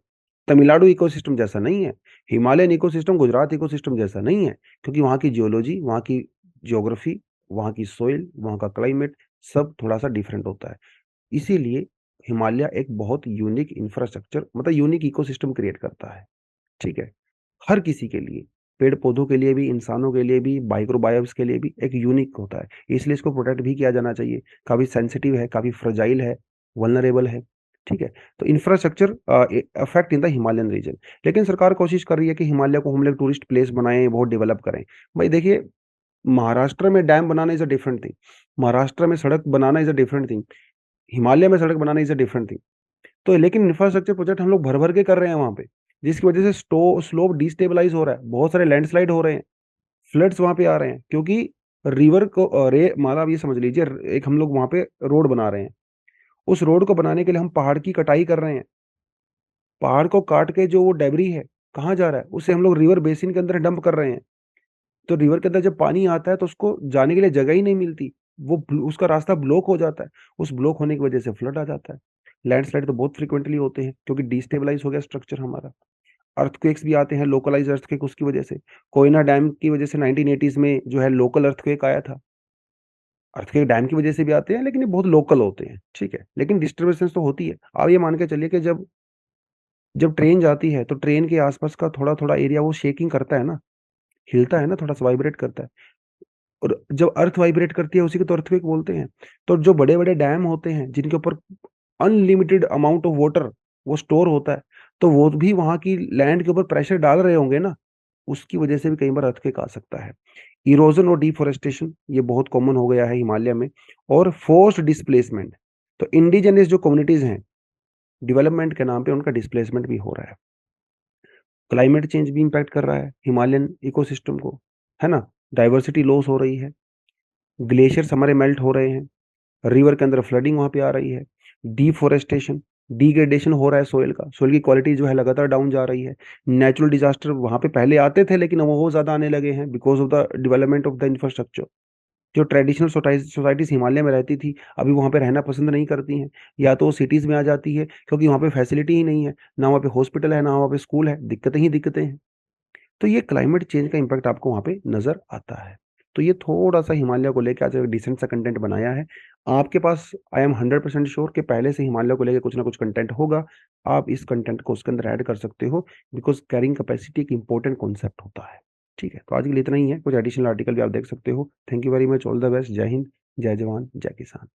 Tamil Nadu ecosystem जैसा नहीं है। हिमालयन इकोसिस्टम गुजरात इकोसिस्टम जैसा नहीं है, क्योंकि वहाँ की जियोलॉजी, वहाँ की ज्योग्राफी, वहाँ की सॉइल, वहाँ का क्लाइमेट सब थोड़ा-सा डिफरेंट होता है। इसीलिए हिमालय एक बहुत यूनिक इंफ्रास्ट्रक्चर मतलब यूनिक इकोसिस्टम क्रिएट करता है, ठीक है? हर किसी के लिए, पेड़-पौधों के लिए भी, इंसानों के लिए भी, माइक्रोबायोम्स के लिए भी एक यूनिक होता है। इसलिए इसको प्रोटेक्ट भी किया जाना चाहिए। काफ़ी सेंसिटिव है, काफ़ी फ्रेजाइल है, वल्नरेबल है, ठीक है? तो infrastructure affect in the Himalayan region. लेकिन सरकार कोशिश कर रही है कि हिमालय को हम लोग टूरिस्ट प्लेस बनाएँ, बहुत डेवलप करें। भाई देखिए, महाराष्ट्र में डैम बनाना is a different thing. Maharashtra में सड़क बनाना is a different thing. Himalaya में सड़क बनाना इज़ अ डिफरेंट थिंग। तो लेकिन इंफ्रास्ट्रक्चर प्रोजेक्ट हम लोग भर-भर के कर रहे हैं वहाँ पे, जिसकी वजह से स्लोप डिस्टेबलाइज़ हो रहा है। बहुत सारे लैंडस्लाइड हो रहे हैं, फ्लड्स वहाँ पे आ रहे हैं क्योंकि रिवर को मतलब आप ये समझ लीजिए एक हम लोग वहाँ पे रोड बना रहे हैं। उस रोड को बनाने के लिए हम पहाड़ की कटाई कर रहे हैं। पहाड़ को काट के जो वो डेब्री है, कहाँ जा रहा है? उसे हम लोग रिवर बेसिन के अंदर डंप कर रहे हैं। तो रिवर के अंदर जब पानी आता है तो उसको जाने के लिए जगह ही नहीं मिलती। वो उसका रास्ता ब्लॉक हो जाता है। उस ब्लॉक होने की वजह से फ्लड आ जाता है। लैंडस्लाइड तो बहुत फ्रीक्वेंटली होते हैं क्योंकि डिस्टेबलाइज़ हो गया स्ट्रक्चर हमारा। अर्थक्वेक्स भी आते हैं, लोकलाइज़्ड अर्थक्वेक उसकी वजह से। कोयना डैम की वजह से 1980s में जो है लोकल अर्थक्वेक आया था। अर्थक्वेक डैम की वजह से भी आते हैं लेकिन ये बहुत लोकल होते हैं, ठीक है? लेकिन डिस्टर्बेंसेस तो होती है। आप ये मान के चलिए कि जब जब ट्रेन जाती है तो ट्रेन के आस-पास का थोड़ा-थोड़ा एरिया वो शेकिंग करता है ना, हिलता है ना, थोड़ा-सा वाइब्रेट करता है। और जब अर्थ वाइब्रेट करती है उसी को तो अर्थक्वेक बोलते हैं। तो जो बड़े-बड़े डैम होते हैं जिनके ऊपर अनलिमिटेड अमाउंट ऑफ वाटर वो स्टोर होता है, तो वो भी वहाँ की लैंड के ऊपर प्रेशर डाल रहे होंगे ना, उसकी वजह से भी कई बार अर्थक्वेक आ सकता है। इरोज़न और डिफॉरेस्टेशन ये बहुत कॉमन हो गया है हिमालय में और फोर्स्ड डिस्प्लेसमेंट। तो इंडिजिनस जो कम्युनिटीज़ हैं, डेवलपमेंट के नाम पे उनका डिस्प्लेसमेंट भी हो रहा है। क्लाइमेट चेंज भी इम्पैक्ट कर रहा है हिमालयन इकोसिस्टम को, है ना? डाइवर्सिटी लॉस हो रही है, ग्लेशियर्स हमारे मेल्ट हो रहे हैं। रिवर के अंदर फ्लडिंग वहाँ पे आ रही है, डिफ़ॉरेस्टेशन, डिग्रेडेशन हो रहा है सोइल का, सोइल की क्वालिटी जो है लगातार डाउन जा रही है। नेचुरल डिज़ास्टर वहाँ पे पहले आते थे लेकिन अब वो ज़्यादा आने लगे हैं because of the development of the infrastructure. जो ट्रेडिशनल सोसाइटीज़ हिमालय में रहती थी, अभी वहाँ पे रहना पसंद नहीं करती हैं। या तो वो सिटीज़ में आ जाती है क्योंकि वहाँ पे फैसिलिटी ही नहीं है, ना वहाँ पे हॉस्पिटल है, ना वहाँ पे स्कूल है, दिक्कतें ही दिक्कतें हैं। तो ये क्लाइमेट चेंज का इम्पैक्ट आपको वहाँ पे नज़र आता है। तो ये थोड़ा-सा हिमालय को लेके आज एक डिसेंट सा कंटेंट बनाया है। आपके पास आई एम 100% श्योर कि पहले से हिमालय को लेके कुछ ना कुछ कंटेंट होगा। आप इस कंटेंट को उसके अंदर ऐड कर सकते हो बिकॉज़ कैरिंग कैपेसिटी एक इम्पोर्टेंट कॉन्सेप्ट होता है। ठीक है? तो आज के लिए इतना ही है। कुछ एडिशनल आर्टिकल भी आप देख सकते हो। Thank you very much. All the best. जय हिंद, जय जवान, जय किसान।